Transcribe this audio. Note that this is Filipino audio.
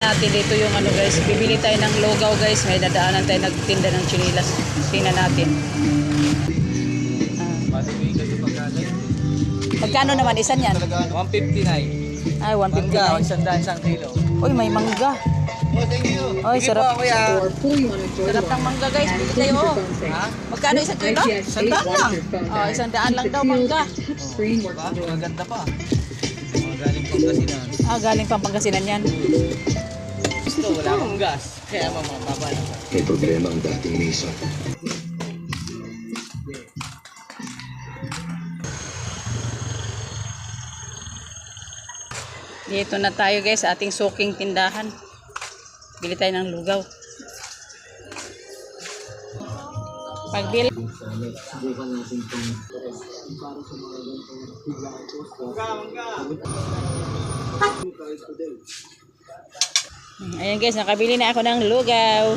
Natin dito yung ano guys, bibili tayo ng lugaw guys, may dadaanan tayo nagtinda ng chinilas. Tingnan natin. Magkano naman isan yan? 159. Ay, 159. Mangga, isang kilo. Uy, may mangga. Oh, thank you. Oy, Sige sarap. po, kuya. Sarap ng mangga guys, bili tayo oh. Ha? Magkano isang kilo? 100 lang. Oh, 100 lang daw mangga. Diba? Maganda pa. Galing Pangasinan. Ah, galing pang Pangasinan yan. Gusto, wala akong gas. Kaya mamababa lang. May problema ang dating Mason. Dito na tayo guys sa ating suking tindahan. Bili tayo ng lugaw. Pagbili. Ayan guys, nakabili na ako ng lugaw.